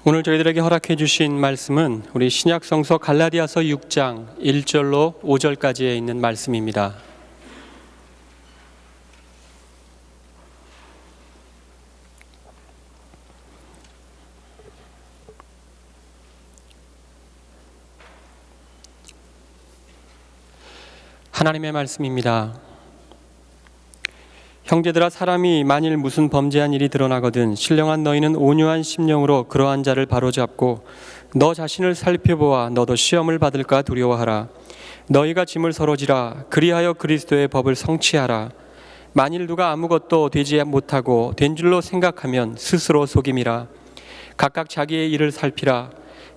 오늘 저희들에게 허락해 주신 말씀은 우리 신약성서 갈라디아서 6장 1절로 5절까지에 있는 말씀입니다. 하나님의 말씀입니다. 형제들아, 사람이 만일 무슨 범죄한 일이 드러나거든 신령한 너희는 온유한 심령으로 그러한 자를 바로잡고 너 자신을 살펴보아 너도 시험을 받을까 두려워하라. 너희가 짐을 서로지라. 그리하여 그리스도의 법을 성취하라. 만일 누가 아무것도 되지 못하고 된 줄로 생각하면 스스로 속임이라. 각각 자기의 일을 살피라.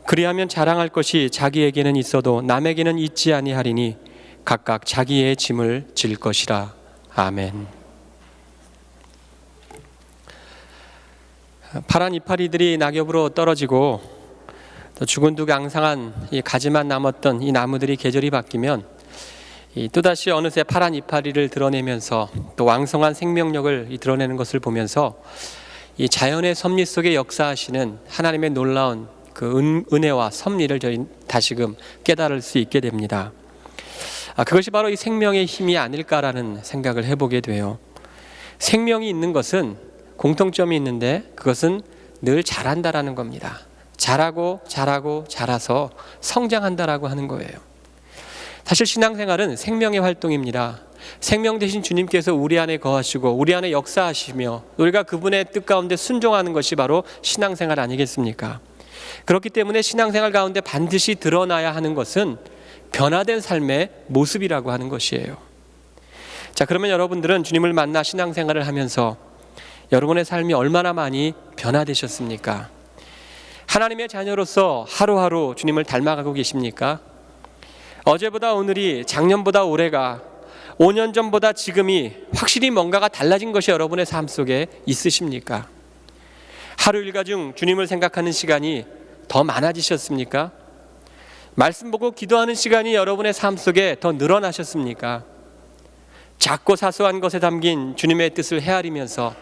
그리하면 자랑할 것이 자기에게는 있어도 남에게는 있지 아니하리니 각각 자기의 짐을 질 것이라. 아멘. 파란 이파리들이 낙엽으로 떨어지고 또 죽은 듯 앙상한 이 가지만 남았던 이 나무들이 계절이 바뀌면 또다시 어느새 파란 이파리를 드러내면서 또 왕성한 생명력을 드러내는 것을 보면서 이 자연의 섭리 속에 역사하시는 하나님의 놀라운 그 은혜와 섭리를 저희 다시금 깨달을 수 있게 됩니다. 그것이 바로 이 생명의 힘이 아닐까라는 생각을 해보게 돼요. 생명이 있는 것은 공통점이 있는데 그것은 늘 자란다라는 겁니다. 자라고 자라서 성장한다라고 하는 거예요. 사실 신앙생활은 생명의 활동입니다. 생명 대신 주님께서 우리 안에 거하시고 우리 안에 역사하시며 우리가 그분의 뜻 가운데 순종하는 것이 바로 신앙생활 아니겠습니까? 그렇기 때문에 신앙생활 가운데 반드시 드러나야 하는 것은 변화된 삶의 모습이라고 하는 것이에요. 자, 그러면 여러분들은 주님을 만나 신앙생활을 하면서 여러분의 삶이 얼마나 많이 변화되셨습니까? 하나님의 자녀로서 하루하루 주님을 닮아가고 계십니까? 어제보다 오늘이, 작년보다 올해가, 5년 전보다 지금이 확실히 뭔가가 달라진 것이 여러분의 삶 속에 있으십니까? 하루 일과 중 주님을 생각하는 시간이 더 많아지셨습니까? 말씀 보고 기도하는 시간이 여러분의 삶 속에 더 늘어나셨습니까? 작고 사소한 것에 담긴 주님의 뜻을 헤아리면서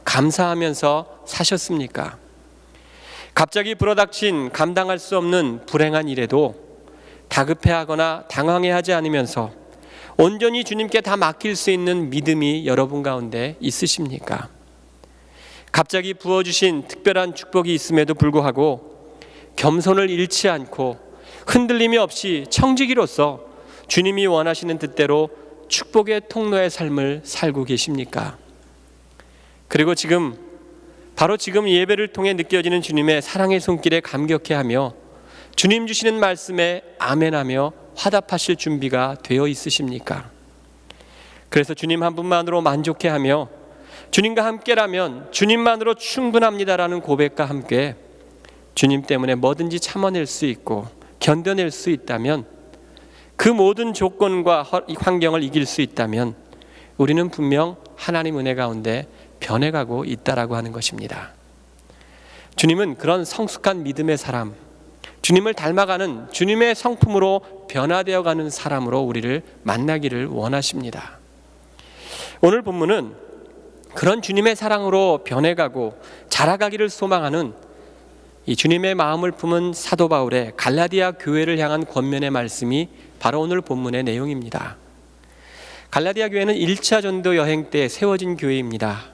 감사하면서 사셨습니까? 갑자기 불어닥친 감당할 수 없는 불행한 일에도 다급해하거나 당황해하지 않으면서 온전히 주님께 다 맡길 수 있는 믿음이 여러분 가운데 있으십니까? 갑자기 부어주신 특별한 축복이 있음에도 불구하고 겸손을 잃지 않고 흔들림이 없이 청지기로서 주님이 원하시는 뜻대로 축복의 통로의 삶을 살고 계십니까? 그리고 지금, 바로 지금 예배를 통해 느껴지는 주님의 사랑의 손길에 감격해하며 주님 주시는 말씀에 아멘하며 화답하실 준비가 되어 있으십니까? 그래서 주님 한 분만으로 만족해하며 주님과 함께라면 주님만으로 충분합니다라는 고백과 함께 주님 때문에 뭐든지 참아낼 수 있고 견뎌낼 수 있다면, 그 모든 조건과 환경을 이길 수 있다면 우리는 분명 하나님 은혜 가운데 변해가고 있다라고 하는 것입니다. 주님은 그런 성숙한 믿음의 사람, 주님을 닮아가는 주님의 성품으로 변화되어가는 사람으로 우리를 만나기를 원하십니다. 오늘 본문은 그런 주님의 사랑으로 변해가고 자라가기를 소망하는 이 주님의 마음을 품은 사도 바울의 갈라디아 교회를 향한 권면의 말씀이 바로 오늘 본문의 내용입니다. 갈라디아 교회는 1차 전도 여행 때 세워진 교회입니다.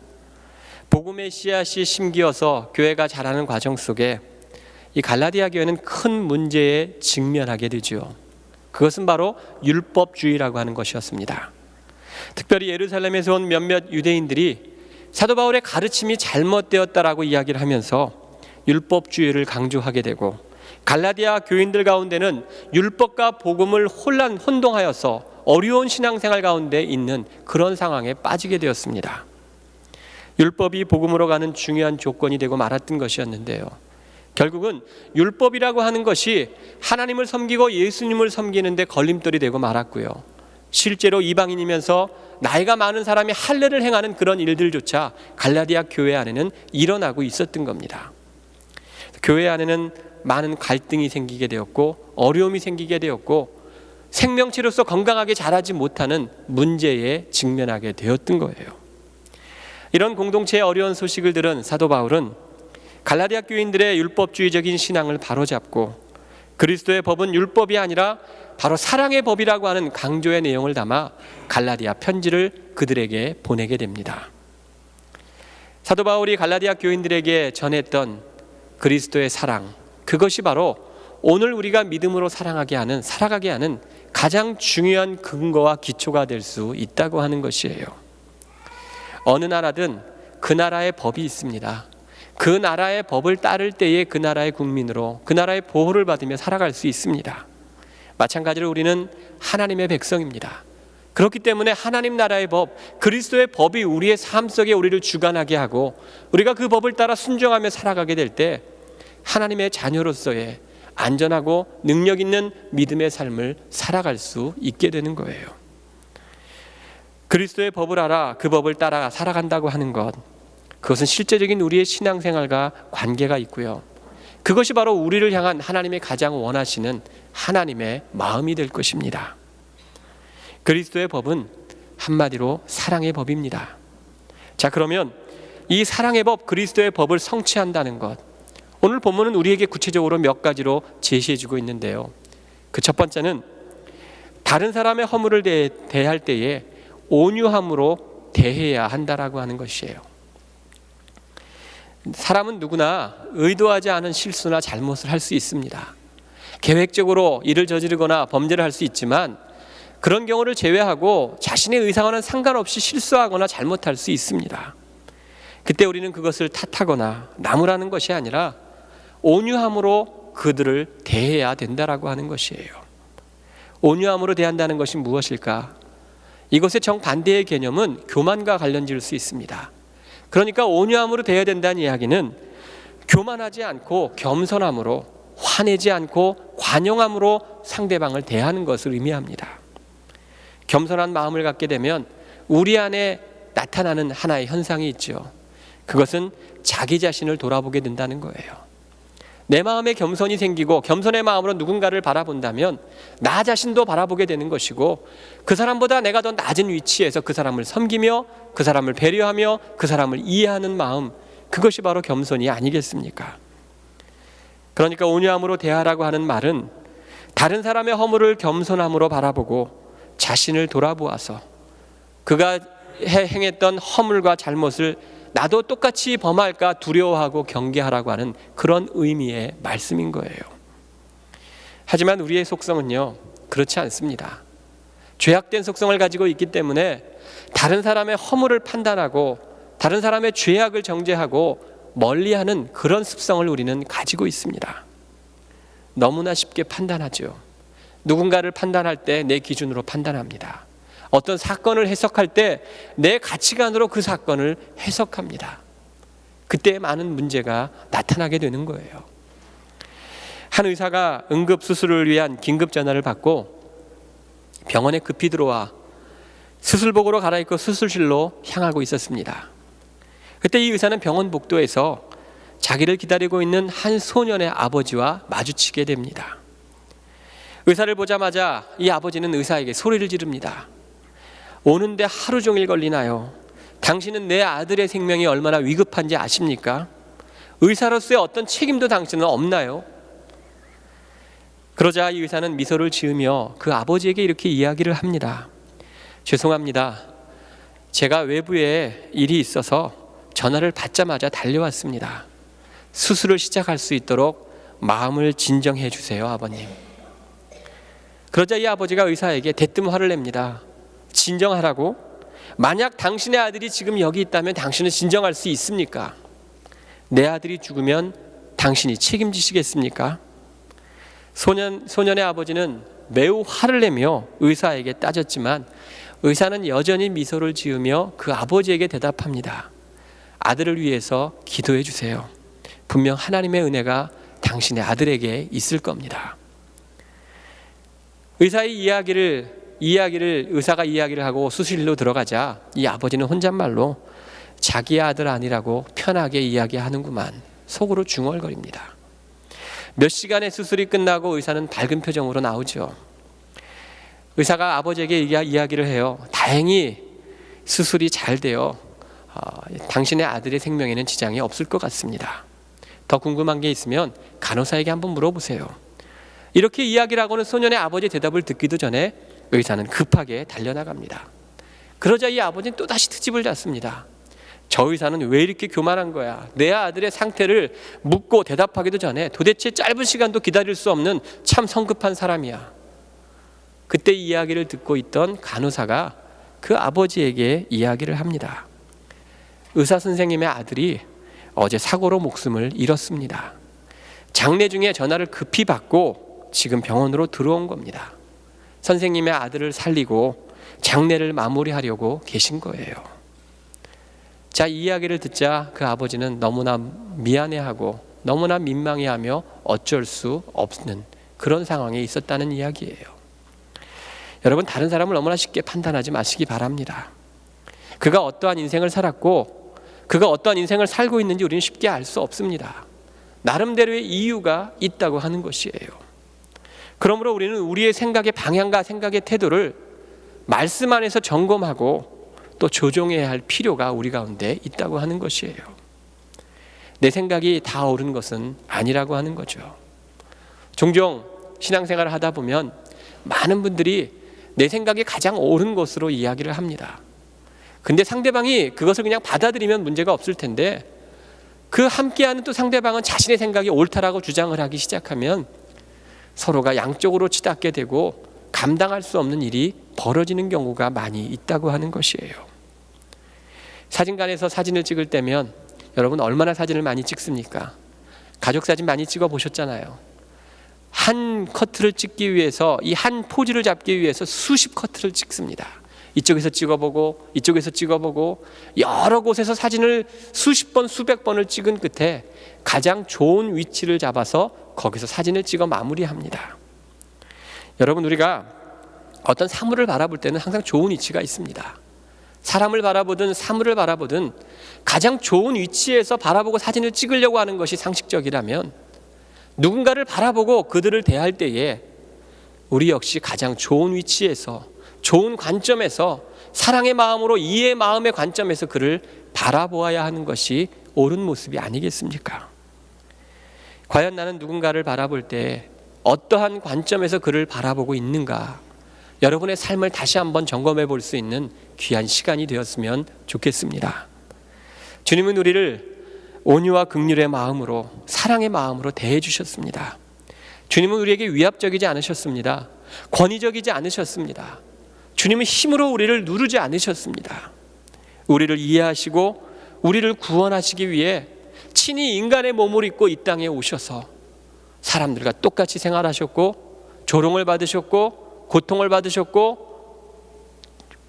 복음의 씨앗이 심기어서 교회가 자라는 과정 속에 이 갈라디아 교회는 큰 문제에 직면하게 되죠. 그것은 바로 율법주의라고 하는 것이었습니다. 특별히 예루살렘에서 온 몇몇 유대인들이 사도 바울의 가르침이 잘못되었다라고 이야기를 하면서 율법주의를 강조하게 되고, 갈라디아 교인들 가운데는 율법과 복음을 혼동하여서 어려운 신앙생활 가운데 있는 그런 상황에 빠지게 되었습니다. 율법이 복음으로 가는 중요한 조건이 되고 말았던 것이었는데요, 결국은 율법이라고 하는 것이 하나님을 섬기고 예수님을 섬기는데 걸림돌이 되고 말았고요, 실제로 이방인이면서 나이가 많은 사람이 할례를 행하는 그런 일들조차 갈라디아 교회 안에는 일어나고 있었던 겁니다. 교회 안에는 많은 갈등이 생기게 되었고 어려움이 생기게 되었고 생명체로서 건강하게 자라지 못하는 문제에 직면하게 되었던 거예요. 이런 공동체의 어려운 소식을 들은 사도 바울은 갈라디아 교인들의 율법주의적인 신앙을 바로잡고 그리스도의 법은 율법이 아니라 바로 사랑의 법이라고 하는 강조의 내용을 담아 갈라디아 편지를 그들에게 보내게 됩니다. 사도 바울이 갈라디아 교인들에게 전했던 그리스도의 사랑, 그것이 바로 오늘 우리가 믿음으로 살아가게 하는 가장 중요한 근거와 기초가 될 수 있다고 하는 것이에요. 어느 나라든 그 나라의 법이 있습니다. 그 나라의 법을 따를 때에 그 나라의 국민으로 그 나라의 보호를 받으며 살아갈 수 있습니다. 마찬가지로 우리는 하나님의 백성입니다. 그렇기 때문에 하나님 나라의 법, 그리스도의 법이 우리의 삶 속에 우리를 주관하게 하고 우리가 그 법을 따라 순종하며 살아가게 될 때 하나님의 자녀로서의 안전하고 능력 있는 믿음의 삶을 살아갈 수 있게 되는 거예요. 그리스도의 법을 알아 그 법을 따라 살아간다고 하는 것, 그것은 실제적인 우리의 신앙생활과 관계가 있고요. 그것이 바로 우리를 향한 하나님의 가장 원하시는 하나님의 마음이 될 것입니다. 그리스도의 법은 한마디로 사랑의 법입니다. 자, 그러면 이 사랑의 법, 그리스도의 법을 성취한다는 것, 오늘 본문은 우리에게 구체적으로 몇 가지로 제시해주고 있는데요. 그 첫 번째는 다른 사람의 허물을 대할 때에 온유함으로 대해야 한다라고 하는 것이에요. 사람은 누구나 의도하지 않은 실수나 잘못을 할 수 있습니다. 계획적으로 일을 저지르거나 범죄를 할 수 있지만 그런 경우를 제외하고 자신의 의사와는 상관없이 실수하거나 잘못할 수 있습니다. 그때 우리는 그것을 탓하거나 나무라는 것이 아니라 온유함으로 그들을 대해야 된다라고 하는 것이에요. 온유함으로 대한다는 것이 무엇일까? 이것의 정반대의 개념은 교만과 관련지을 수 있습니다. 그러니까 온유함으로 대해야 된다는 이야기는 교만하지 않고 겸손함으로, 화내지 않고 관용함으로 상대방을 대하는 것을 의미합니다. 겸손한 마음을 갖게 되면 우리 안에 나타나는 하나의 현상이 있죠. 그것은 자기 자신을 돌아보게 된다는 거예요. 내 마음에 겸손이 생기고 겸손의 마음으로 누군가를 바라본다면 나 자신도 바라보게 되는 것이고 그 사람보다 내가 더 낮은 위치에서 그 사람을 섬기며 그 사람을 배려하며 그 사람을 이해하는 마음, 그것이 바로 겸손이 아니겠습니까? 그러니까 온유함으로 대하라고 하는 말은 다른 사람의 허물을 겸손함으로 바라보고 자신을 돌아보아서 그가 행했던 허물과 잘못을 나도 똑같이 범할까 두려워하고 경계하라고 하는 그런 의미의 말씀인 거예요. 하지만 우리의 속성은요, 그렇지 않습니다. 죄악된 속성을 가지고 있기 때문에 다른 사람의 허물을 판단하고 다른 사람의 죄악을 정죄하고 멀리하는 그런 습성을 우리는 가지고 있습니다. 너무나 쉽게 판단하죠. 누군가를 판단할 때 내 기준으로 판단합니다. 어떤 사건을 해석할 때 내 가치관으로 그 사건을 해석합니다. 그때 많은 문제가 나타나게 되는 거예요. 한 의사가 응급수술을 위한 긴급 전화를 받고 병원에 급히 들어와 수술복으로 갈아입고 수술실로 향하고 있었습니다. 그때 이 의사는 병원 복도에서 자기를 기다리고 있는 한 소년의 아버지와 마주치게 됩니다. 의사를 보자마자 이 아버지는 의사에게 소리를 지릅니다. 오는데 하루 종일 걸리나요? 당신은 내 아들의 생명이 얼마나 위급한지 아십니까? 의사로서의 어떤 책임도 당신은 없나요? 그러자 이 의사는 미소를 지으며 그 아버지에게 이렇게 이야기를 합니다. 죄송합니다. 제가 외부에 일이 있어서 전화를 받자마자 달려왔습니다. 수술을 시작할 수 있도록 마음을 진정해 주세요, 아버님. 그러자 이 아버지가 의사에게 대뜸 화를 냅니다. 진정하라고? 만약 당신의 아들이 지금 여기 있다면 당신은 진정할 수 있습니까? 내 아들이 죽으면 당신이 책임지시겠습니까? 소년의 아버지는 매우 화를 내며 의사에게 따졌지만 의사는 여전히 미소를 지으며 그 아버지에게 대답합니다. 아들을 위해서 기도해 주세요. 분명 하나님의 은혜가 당신의 아들에게 있을 겁니다. 의사가 이야기를 하고 수술실로 들어가자 이 아버지는 혼잣말로 자기 아들 아니라고 편하게 이야기하는구만 속으로 중얼거립니다. 몇 시간의 수술이 끝나고 의사는 밝은 표정으로 나오죠. 의사가 아버지에게 이야기를 해요. 다행히 수술이 잘 되어 당신의 아들의 생명에는 지장이 없을 것 같습니다. 더 궁금한 게 있으면 간호사에게 한번 물어보세요. 이렇게 이야기를 하고는 소년의 아버지의 대답을 듣기도 전에 의사는 급하게 달려나갑니다. 그러자 이 아버지는 또다시 트집을 잡습니다. 저 의사는 왜 이렇게 교만한 거야? 내 아들의 상태를 묻고 대답하기도 전에 도대체 짧은 시간도 기다릴 수 없는 참 성급한 사람이야. 그때 이 이야기를 듣고 있던 간호사가 그 아버지에게 이야기를 합니다. 의사 선생님의 아들이 어제 사고로 목숨을 잃었습니다. 장례 중에 전화를 급히 받고 지금 병원으로 들어온 겁니다. 선생님의 아들을 살리고 장례를 마무리하려고 계신 거예요. 자, 이 이야기를 듣자 그 아버지는 너무나 미안해하고 너무나 민망해하며 어쩔 수 없는 그런 상황에 있었다는 이야기예요. 여러분, 다른 사람을 너무나 쉽게 판단하지 마시기 바랍니다. 그가 어떠한 인생을 살았고 그가 어떠한 인생을 살고 있는지 우리는 쉽게 알 수 없습니다. 나름대로의 이유가 있다고 하는 것이에요. 그러므로 우리는 우리의 생각의 방향과 생각의 태도를 말씀 안에서 점검하고 또 조정해야 할 필요가 우리 가운데 있다고 하는 것이에요. 내 생각이 다 옳은 것은 아니라고 하는 거죠. 종종 신앙생활을 하다 보면 많은 분들이 내 생각이 가장 옳은 것으로 이야기를 합니다. 근데 상대방이 그것을 그냥 받아들이면 문제가 없을 텐데 그 함께하는 또 상대방은 자신의 생각이 옳다라고 주장을 하기 시작하면 서로가 양쪽으로 치닫게 되고 감당할 수 없는 일이 벌어지는 경우가 많이 있다고 하는 것이에요. 사진관에서 사진을 찍을 때면 여러분 얼마나 사진을 많이 찍습니까? 가족 사진 많이 찍어 보셨잖아요. 한 커트를 찍기 위해서 이 한 포즈를 잡기 위해서 수십 커트를 찍습니다. 이쪽에서 찍어보고 이쪽에서 찍어보고 여러 곳에서 사진을 수십 번 수백 번을 찍은 끝에 가장 좋은 위치를 잡아서 거기서 사진을 찍어 마무리합니다. 여러분, 우리가 어떤 사물을 바라볼 때는 항상 좋은 위치가 있습니다. 사람을 바라보든 사물을 바라보든 가장 좋은 위치에서 바라보고 사진을 찍으려고 하는 것이 상식적이라면 누군가를 바라보고 그들을 대할 때에 우리 역시 가장 좋은 위치에서 좋은 관점에서 사랑의 마음으로 이해의 마음의 관점에서 그를 바라보아야 하는 것이 옳은 모습이 아니겠습니까? 과연 나는 누군가를 바라볼 때 어떠한 관점에서 그를 바라보고 있는가? 여러분의 삶을 다시 한번 점검해 볼 수 있는 귀한 시간이 되었으면 좋겠습니다. 주님은 우리를 온유와 긍휼의 마음으로 사랑의 마음으로 대해 주셨습니다. 주님은 우리에게 위압적이지 않으셨습니다. 권위적이지 않으셨습니다. 주님은 힘으로 우리를 누르지 않으셨습니다. 우리를 이해하시고 우리를 구원하시기 위해 친히 인간의 몸을 입고 이 땅에 오셔서 사람들과 똑같이 생활하셨고 조롱을 받으셨고 고통을 받으셨고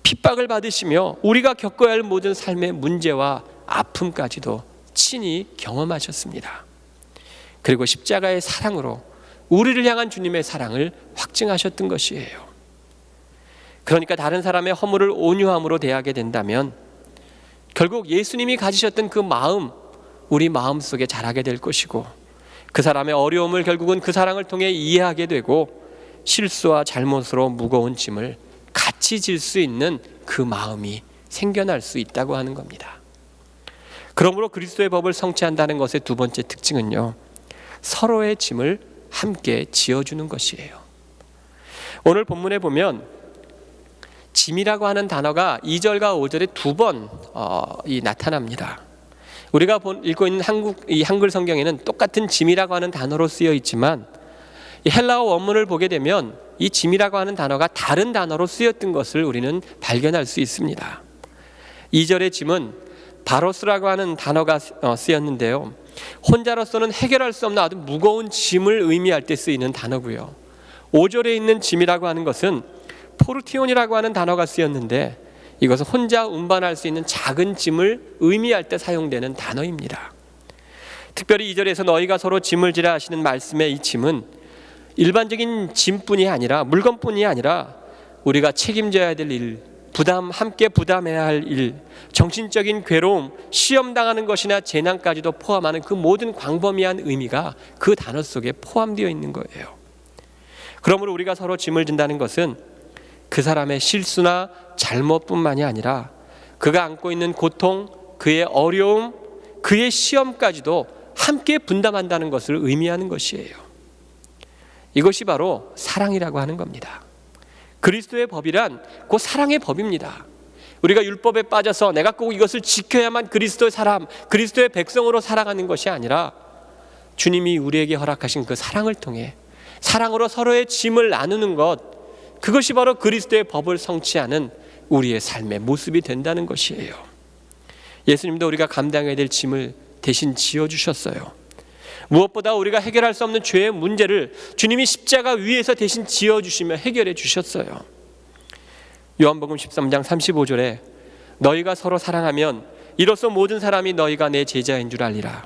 핍박을 받으시며 우리가 겪어야 할 모든 삶의 문제와 아픔까지도 친히 경험하셨습니다. 그리고 십자가의 사랑으로 우리를 향한 주님의 사랑을 확증하셨던 것이에요. 그러니까 다른 사람의 허물을 온유함으로 대하게 된다면 결국 예수님이 가지셨던 그 마음, 우리 마음속에 자라게 될 것이고 그 사람의 어려움을 결국은 그 사랑을 통해 이해하게 되고 실수와 잘못으로 무거운 짐을 같이 질 수 있는 그 마음이 생겨날 수 있다고 하는 겁니다. 그러므로 그리스도의 법을 성취한다는 것의 두 번째 특징은요, 서로의 짐을 함께 지어주는 것이에요. 오늘 본문에 보면 짐이라고 하는 단어가 2절과 5절에 두 번 나타납니다. 우리가 읽고 있는 이 한글 성경에는 똑같은 짐이라고 하는 단어로 쓰여 있지만 이 헬라어 원문을 보게 되면 이 짐이라고 하는 단어가 다른 단어로 쓰였던 것을 우리는 발견할 수 있습니다. 2절의 짐은 바로스라고 하는 단어가 쓰였는데요, 혼자로서는 해결할 수 없는 아주 무거운 짐을 의미할 때 쓰이는 단어고요. 5절에 있는 짐이라고 하는 것은 포르티온이라고 하는 단어가 쓰였는데 이것은 혼자 운반할 수 있는 작은 짐을 의미할 때 사용되는 단어입니다. 특별히 2절에서 너희가 서로 짐을 지라 하시는 말씀의 이 짐은 일반적인 짐뿐이 아니라 물건뿐이 아니라 우리가 책임져야 될 일, 함께 부담해야 할 일, 정신적인 괴로움, 시험당하는 것이나 재난까지도 포함하는 그 모든 광범위한 의미가 그 단어 속에 포함되어 있는 거예요. 그러므로 우리가 서로 짐을 진다는 것은 그 사람의 실수나 잘못뿐만이 아니라 그가 안고 있는 고통, 그의 어려움, 그의 시험까지도 함께 분담한다는 것을 의미하는 것이에요. 이것이 바로 사랑이라고 하는 겁니다. 그리스도의 법이란 곧 사랑의 법입니다. 우리가 율법에 빠져서 내가 꼭 이것을 지켜야만 그리스도의 사람, 그리스도의 백성으로 살아가는 것이 아니라 주님이 우리에게 허락하신 그 사랑을 통해 사랑으로 서로의 짐을 나누는 것, 그것이 바로 그리스도의 법을 성취하는 우리의 삶의 모습이 된다는 것이에요. 예수님도 우리가 감당해야 될 짐을 대신 지어주셨어요. 무엇보다 우리가 해결할 수 없는 죄의 문제를 주님이 십자가 위에서 대신 지어주시며 해결해 주셨어요. 요한복음 13장 35절에 너희가 서로 사랑하면 이로써 모든 사람이 너희가 내 제자인 줄 알리라.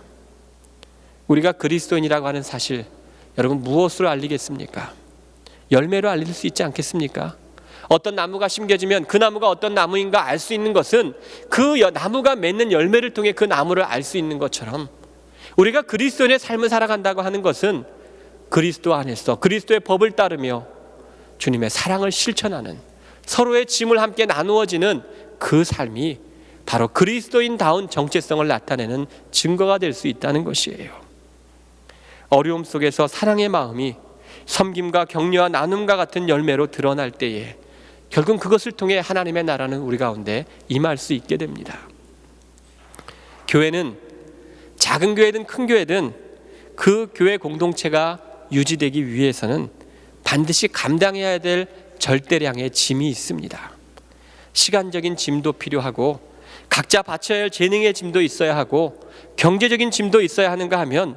우리가 그리스도인이라고 하는 사실, 여러분 무엇으로 알리겠습니까? 열매로 알릴 수 있지 않겠습니까? 어떤 나무가 심겨지면 그 나무가 어떤 나무인가 알 수 있는 것은 그 나무가 맺는 열매를 통해 그 나무를 알 수 있는 것처럼, 우리가 그리스도인의 삶을 살아간다고 하는 것은 그리스도 안에서 그리스도의 법을 따르며 주님의 사랑을 실천하는, 서로의 짐을 함께 나누어지는 그 삶이 바로 그리스도인다운 정체성을 나타내는 증거가 될 수 있다는 것이에요. 어려움 속에서 사랑의 마음이 섬김과 격려와 나눔과 같은 열매로 드러날 때에 결국 그것을 통해 하나님의 나라는 우리 가운데 임할 수 있게 됩니다. 교회는 작은 교회든 큰 교회든 그 교회 공동체가 유지되기 위해서는 반드시 감당해야 될 절대량의 짐이 있습니다. 시간적인 짐도 필요하고 각자 바쳐야 할 재능의 짐도 있어야 하고 경제적인 짐도 있어야 하는가 하면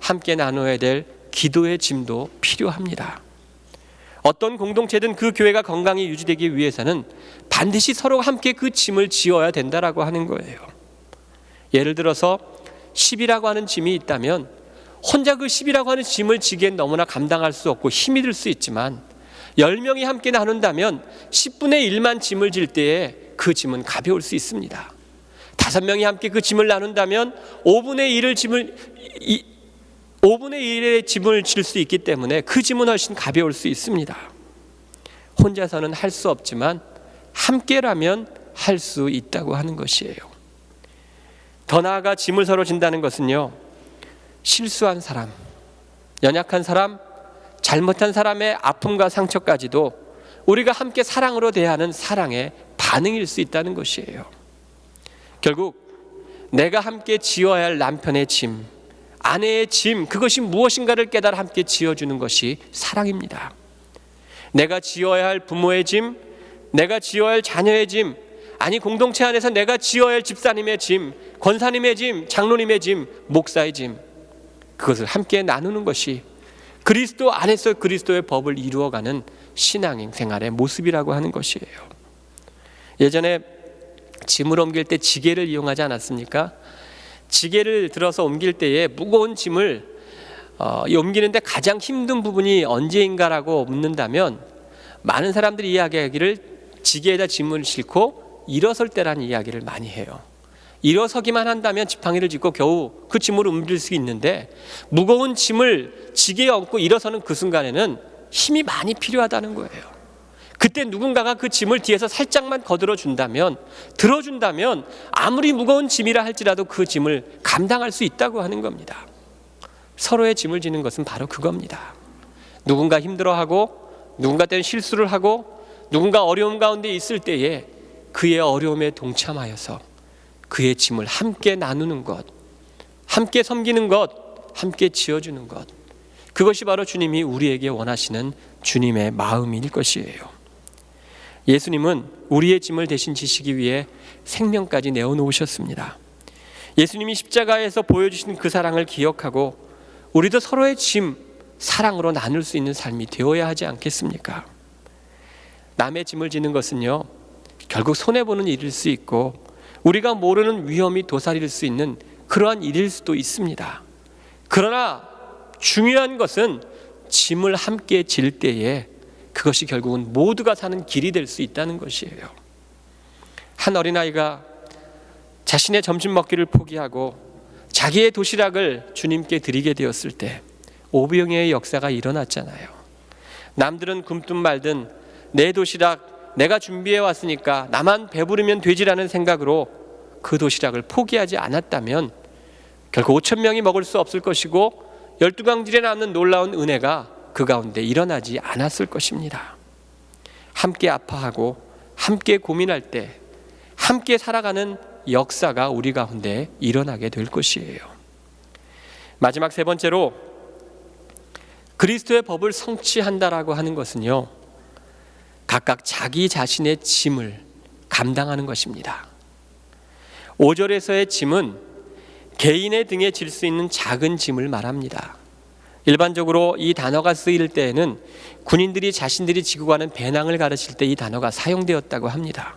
함께 나눠야 될 기도의 짐도 필요합니다. 어떤 공동체든 그 교회가 건강히 유지되기 위해서는 반드시 서로 함께 그 짐을 지어야 된다라고 하는 거예요. 예를 들어서 10이라고 하는 짐이 있다면 혼자 그 10이라고 하는 짐을 지기엔 너무나 감당할 수 없고 힘이 들 수 있지만 10명이 함께 나눈다면 10분의 1만 짐을 질 때에 그 짐은 가벼울 수 있습니다. 5명이 함께 그 짐을 나눈다면 5분의 1의 짐을 질 수 있기 때문에 그 짐은 훨씬 가벼울 수 있습니다. 혼자서는 할 수 없지만 함께라면 할 수 있다고 하는 것이에요. 더 나아가 짐을 서로 진다는 것은요, 실수한 사람, 연약한 사람, 잘못한 사람의 아픔과 상처까지도 우리가 함께 사랑으로 대하는 사랑의 반응일 수 있다는 것이에요. 결국 내가 함께 지어야 할 남편의 짐, 아내의 짐, 그것이 무엇인가를 깨달아 함께 지어주는 것이 사랑입니다. 내가 지어야 할 부모의 짐, 내가 지어야 할 자녀의 짐, 아니 공동체 안에서 내가 지어야 할 집사님의 짐, 권사님의 짐, 장로님의 짐, 목사의 짐, 그것을 함께 나누는 것이 그리스도 안에서 그리스도의 법을 이루어가는 신앙인 생활의 모습이라고 하는 것이에요. 예전에 짐을 옮길 때 지게를 이용하지 않았습니까? 지게를 들어서 옮길 때에 무거운 짐을 옮기는데 가장 힘든 부분이 언제인가라고 묻는다면 많은 사람들이 이야기하기를 지게에다 짐을 싣고 일어설 때라는 이야기를 많이 해요. 일어서기만 한다면 지팡이를 짚고 겨우 그 짐을 옮길 수 있는데 무거운 짐을 지게에 얹고 일어서는 그 순간에는 힘이 많이 필요하다는 거예요. 그때 누군가가 그 짐을 뒤에서 살짝만 거들어 준다면, 들어준다면 아무리 무거운 짐이라 할지라도 그 짐을 감당할 수 있다고 하는 겁니다. 서로의 짐을 지는 것은 바로 그겁니다. 누군가 힘들어하고 누군가 때는 실수를 하고 누군가 어려움 가운데 있을 때에 그의 어려움에 동참하여서 그의 짐을 함께 나누는 것, 함께 섬기는 것, 함께 지어주는 것, 그것이 바로 주님이 우리에게 원하시는 주님의 마음일 것이에요. 예수님은 우리의 짐을 대신 지시기 위해 생명까지 내어놓으셨습니다. 예수님이 십자가에서 보여주신 그 사랑을 기억하고 우리도 서로의 짐, 사랑으로 나눌 수 있는 삶이 되어야 하지 않겠습니까? 남의 짐을 지는 것은요, 결국 손해보는 일일 수 있고 우리가 모르는 위험이 도사릴 수 있는 그러한 일일 수도 있습니다. 그러나 중요한 것은 짐을 함께 질 때에 그것이 결국은 모두가 사는 길이 될 수 있다는 것이에요. 한 어린아이가 자신의 점심 먹기를 포기하고 자기의 도시락을 주님께 드리게 되었을 때 오병이어의 역사가 일어났잖아요. 남들은 굶든 말든 내 도시락 내가 준비해 왔으니까 나만 배부르면 되지라는 생각으로 그 도시락을 포기하지 않았다면 결코 5천 명이 먹을 수 없을 것이고 12광질에 남는 놀라운 은혜가 그 가운데 일어나지 않았을 것입니다. 함께 아파하고 함께 고민할 때 함께 살아가는 역사가 우리 가운데 일어나게 될 것이에요. 마지막 세 번째로 그리스도의 법을 성취한다라고 하는 것은요, 각각 자기 자신의 짐을 감당하는 것입니다. 5절에서의 짐은 개인의 등에 질 수 있는 작은 짐을 말합니다. 일반적으로 이 단어가 쓰일 때에는 군인들이 자신들이 지고 가는 배낭을 가르칠 때 이 단어가 사용되었다고 합니다.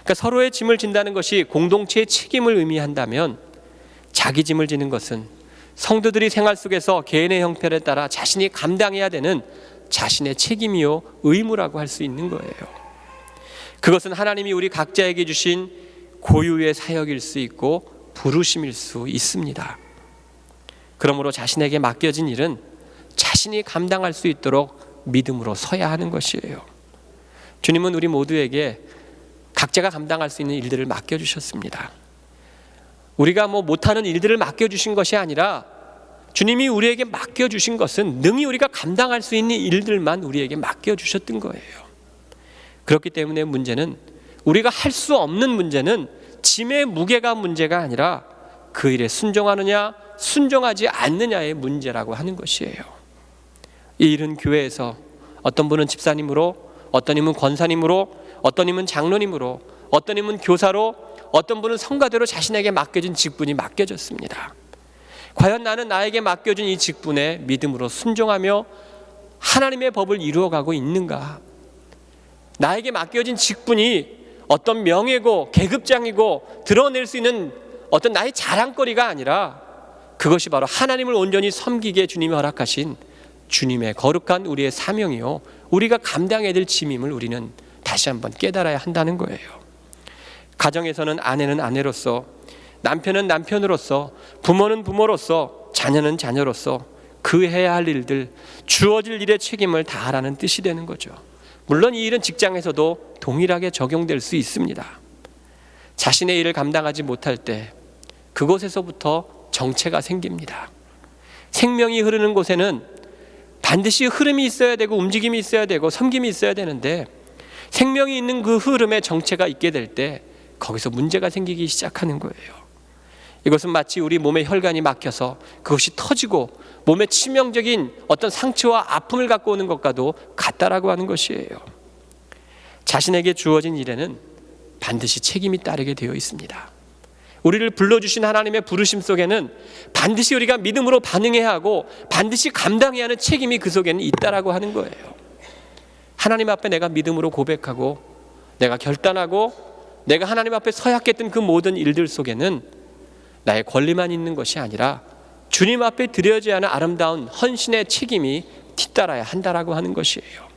그러니까 서로의 짐을 진다는 것이 공동체의 책임을 의미한다면, 자기 짐을 지는 것은 성도들이 생활 속에서 개인의 형편에 따라 자신이 감당해야 되는 자신의 책임이요 의무라고 할 수 있는 거예요. 그것은 하나님이 우리 각자에게 주신 고유의 사역일 수 있고 부르심일 수 있습니다. 그러므로 자신에게 맡겨진 일은 자신이 감당할 수 있도록 믿음으로 서야 하는 것이에요. 주님은 우리 모두에게 각자가 감당할 수 있는 일들을 맡겨주셨습니다. 우리가 못하는 일들을 맡겨주신 것이 아니라 주님이 우리에게 맡겨주신 것은 능히 우리가 감당할 수 있는 일들만 우리에게 맡겨주셨던 거예요. 그렇기 때문에 문제는, 우리가 할 수 없는 문제는 짐의 무게가 문제가 아니라 그 일에 순종하느냐 순종하지 않느냐의 문제라고 하는 것이에요. 이 일은 교회에서 어떤 분은 집사님으로, 어떤 님은 권사님으로, 어떤 님은 장로님으로, 어떤 님은 교사로, 어떤 분은 성가대로 자신에게 맡겨진 직분이 맡겨졌습니다. 과연 나는 나에게 맡겨진 이 직분에 믿음으로 순종하며 하나님의 법을 이루어가고 있는가? 나에게 맡겨진 직분이 어떤 명예고 계급장이고 드러낼 수 있는 어떤 나의 자랑거리가 아니라 그것이 바로 하나님을 온전히 섬기게 주님이 허락하신 주님의 거룩한 우리의 사명이요, 우리가 감당해야 될 짐임을 우리는 다시 한번 깨달아야 한다는 거예요. 가정에서는 아내는 아내로서, 남편은 남편으로서, 부모는 부모로서, 자녀는 자녀로서 그 해야 할 일들, 주어질 일의 책임을 다하라는 뜻이 되는 거죠. 물론 이 일은 직장에서도 동일하게 적용될 수 있습니다. 자신의 일을 감당하지 못할 때 그곳에서부터 정체가 생깁니다. 생명이 흐르는 곳에는 반드시 흐름이 있어야 되고 움직임이 있어야 되고 섬김이 있어야 되는데, 생명이 있는 그 흐름에 정체가 있게 될 때 거기서 문제가 생기기 시작하는 거예요. 이것은 마치 우리 몸의 혈관이 막혀서 그것이 터지고 몸에 치명적인 어떤 상처와 아픔을 갖고 오는 것과도 같다라고 하는 것이에요. 자신에게 주어진 일에는 반드시 책임이 따르게 되어 있습니다. 우리를 불러주신 하나님의 부르심 속에는 반드시 우리가 믿음으로 반응해야 하고 반드시 감당해야 하는 책임이 그 속에는 있다라고 하는 거예요. 하나님 앞에 내가 믿음으로 고백하고 내가 결단하고 내가 하나님 앞에 서약했던 그 모든 일들 속에는 나의 권리만 있는 것이 아니라 주님 앞에 드려져야 하는 아름다운 헌신의 책임이 뒤따라야 한다라고 하는 것이에요.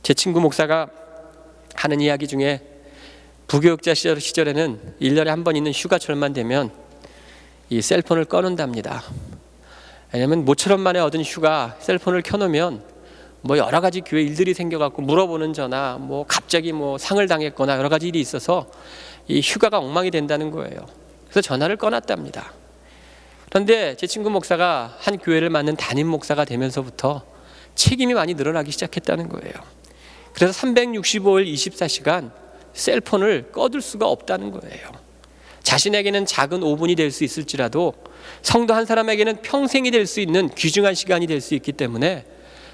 제 친구 목사가 하는 이야기 중에 부교육자 시절에는 1년에 한 번 있는 휴가철만 되면 이 셀폰을 꺼놓는답니다. 왜냐하면 모처럼 만에 얻은 휴가, 셀폰을 켜놓으면 여러 가지 교회 일들이 생겨갖고 물어보는 전화, 갑자기 상을 당했거나 여러 가지 일이 있어서 이 휴가가 엉망이 된다는 거예요. 그래서 전화를 꺼놨답니다. 그런데 제 친구 목사가 한 교회를 맡는 담임 목사가 되면서부터 책임이 많이 늘어나기 시작했다는 거예요. 그래서 365일 24시간 셀폰을 꺼둘 수가 없다는 거예요. 자신에게는 작은 5분이 될 수 있을지라도 성도 한 사람에게는 평생이 될 수 있는 귀중한 시간이 될 수 있기 때문에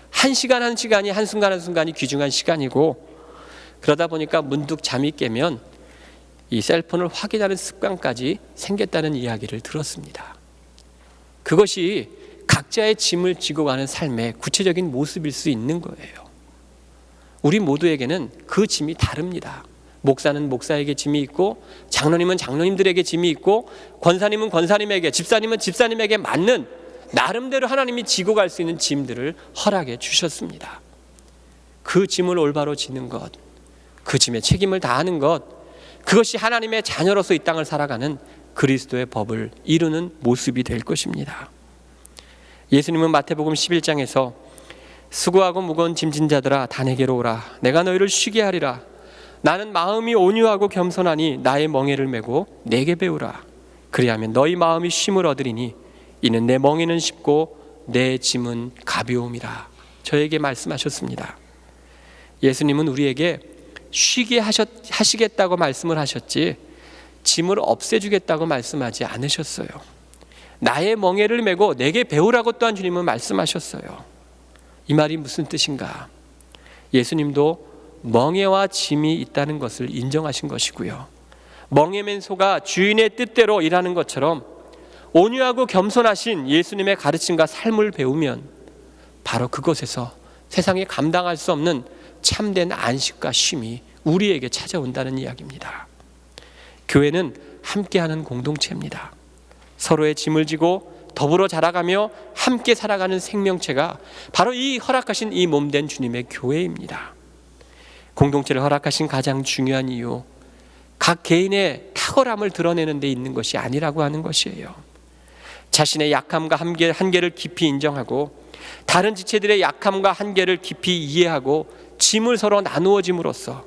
한 시간 한 시간이, 한순간 한순간이 귀중한 시간이고, 그러다 보니까 문득 잠이 깨면 이 셀폰을 확인하는 습관까지 생겼다는 이야기를 들었습니다. 그것이 각자의 짐을 지고 가는 삶의 구체적인 모습일 수 있는 거예요. 우리 모두에게는 그 짐이 다릅니다. 목사는 목사에게 짐이 있고, 장로님은 장로님들에게 짐이 있고, 권사님은 권사님에게, 집사님은 집사님에게 맞는 나름대로 하나님이 지고 갈 수 있는 짐들을 허락해 주셨습니다. 그 짐을 올바로 지는 것, 그 짐의 책임을 다하는 것, 그것이 하나님의 자녀로서 이 땅을 살아가는 그리스도의 법을 이루는 모습이 될 것입니다. 예수님은 마태복음 11장에서 수고하고 무거운 짐진 자들아 다 내게로 오라, 내가 너희를 쉬게 하리라. 나는 마음이 온유하고 겸손하니 나의 멍에를 메고 내게 배우라. 그리하면 너희 마음이 쉼을 얻으리니 이는 내 멍에는 쉽고 내 짐은 가벼움이라. 저에게 말씀하셨습니다. 예수님은 우리에게 쉬게 하시겠다고 말씀을 하셨지 짐을 없애주겠다고 말씀하지 않으셨어요. 나의 멍에를 메고 내게 배우라고 또한 주님은 말씀하셨어요. 이 말이 무슨 뜻인가? 예수님도 멍에와 짐이 있다는 것을 인정하신 것이고요, 멍에 맨 소가 주인의 뜻대로 일하는 것처럼 온유하고 겸손하신 예수님의 가르침과 삶을 배우면 바로 그곳에서 세상에 감당할 수 없는 참된 안식과 쉼이 우리에게 찾아온다는 이야기입니다. 교회는 함께하는 공동체입니다. 서로의 짐을 지고 더불어 자라가며 함께 살아가는 생명체가 바로 이 허락하신 이 몸된 주님의 교회입니다. 공동체를 허락하신 가장 중요한 이유, 각 개인의 탁월함을 드러내는 데 있는 것이 아니라고 하는 것이에요. 자신의 약함과 한계를 깊이 인정하고 다른 지체들의 약함과 한계를 깊이 이해하고 짐을 서로 나누어짐으로써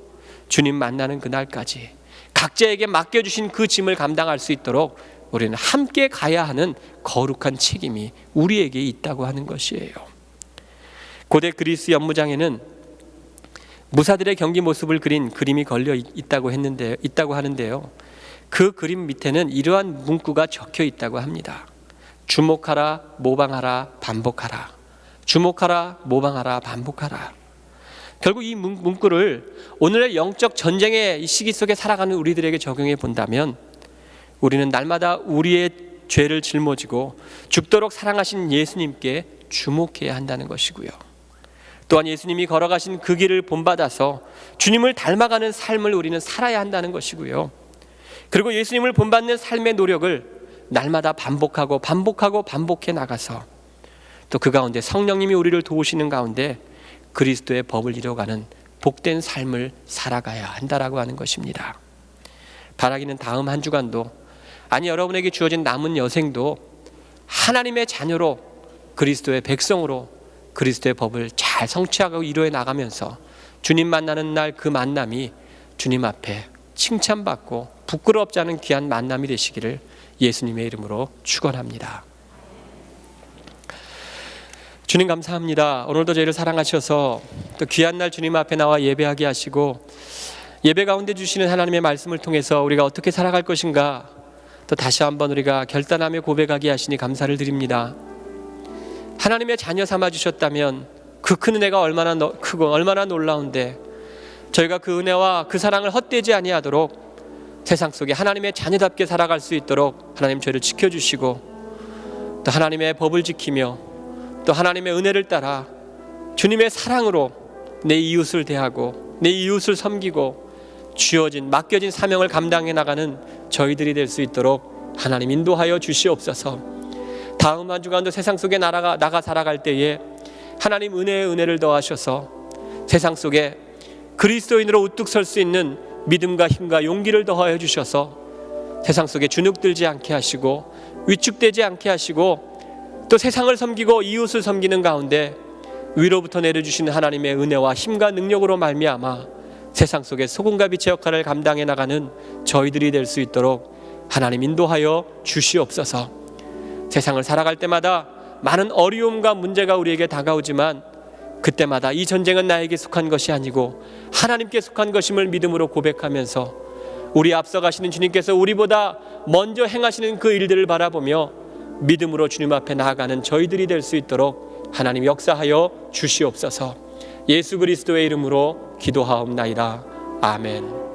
주님 만나는 그날까지 각자에게 맡겨주신 그 짐을 감당할 수 있도록 우리는 함께 가야 하는 거룩한 책임이 우리에게 있다고 하는 것이에요. 고대 그리스 연무장에는 무사들의 경기 모습을 그린 그림이 걸려 있다고 하는데요, 그 그림 밑에는 이러한 문구가 적혀 있다고 합니다. 주목하라, 모방하라, 반복하라. 주목하라, 모방하라, 반복하라. 결국 이 문구를 오늘의 영적 전쟁의 이 시기 속에 살아가는 우리들에게 적용해 본다면 우리는 날마다 우리의 죄를 짊어지고 죽도록 사랑하신 예수님께 주목해야 한다는 것이고요, 또한 예수님이 걸어가신 그 길을 본받아서 주님을 닮아가는 삶을 우리는 살아야 한다는 것이고요, 그리고 예수님을 본받는 삶의 노력을 날마다 반복해 나가서 또 그 가운데 성령님이 우리를 도우시는 가운데 그리스도의 법을 이뤄가는 복된 삶을 살아가야 한다라고 하는 것입니다. 바라기는 다음 한 주간도, 아니 여러분에게 주어진 남은 여생도 하나님의 자녀로, 그리스도의 백성으로 그리스도의 법을 잘 성취하고 이루어 나가면서 주님 만나는 날 그 만남이 주님 앞에 칭찬받고 부끄럽지 않은 귀한 만남이 되시기를 예수님의 이름으로 축원합니다. 주님 감사합니다. 오늘도 저희를 사랑하셔서 또 귀한 날 주님 앞에 나와 예배하게 하시고 예배 가운데 주시는 하나님의 말씀을 통해서 우리가 어떻게 살아갈 것인가 또 다시 한번 우리가 결단하며 고백하게 하시니 감사를 드립니다. 하나님의 자녀 삼아 주셨다면 그 큰 은혜가 얼마나 크고 얼마나 놀라운데 저희가 그 은혜와 그 사랑을 헛되지 아니하도록 세상 속에 하나님의 자녀답게 살아갈 수 있도록 하나님 저희를 지켜주시고 또 하나님의 법을 지키며 또 하나님의 은혜를 따라 주님의 사랑으로 내 이웃을 대하고 내 이웃을 섬기고 맡겨진 사명을 감당해 나가는 저희들이 될 수 있도록 하나님 인도하여 주시옵소서. 다음 한 주간도 세상 속에 나가 살아갈 때에 하나님 은혜를 더하셔서 세상 속에 그리스도인으로 우뚝 설 수 있는 믿음과 힘과 용기를 더하여 주셔서 세상 속에 주눅들지 않게 하시고 위축되지 않게 하시고 또 세상을 섬기고 이웃을 섬기는 가운데 위로부터 내려주시는 하나님의 은혜와 힘과 능력으로 말미암아 세상 속에 소금과 빛의 역할을 감당해 나가는 저희들이 될 수 있도록 하나님 인도하여 주시옵소서. 세상을 살아갈 때마다 많은 어려움과 문제가 우리에게 다가오지만 그때마다 이 전쟁은 나에게 속한 것이 아니고 하나님께 속한 것임을 믿음으로 고백하면서 우리 앞서가시는 주님께서 우리보다 먼저 행하시는 그 일들을 바라보며 믿음으로 주님 앞에 나아가는 저희들이 될 수 있도록 하나님 역사하여 주시옵소서. 예수 그리스도의 이름으로 기도하옵나이다. 아멘.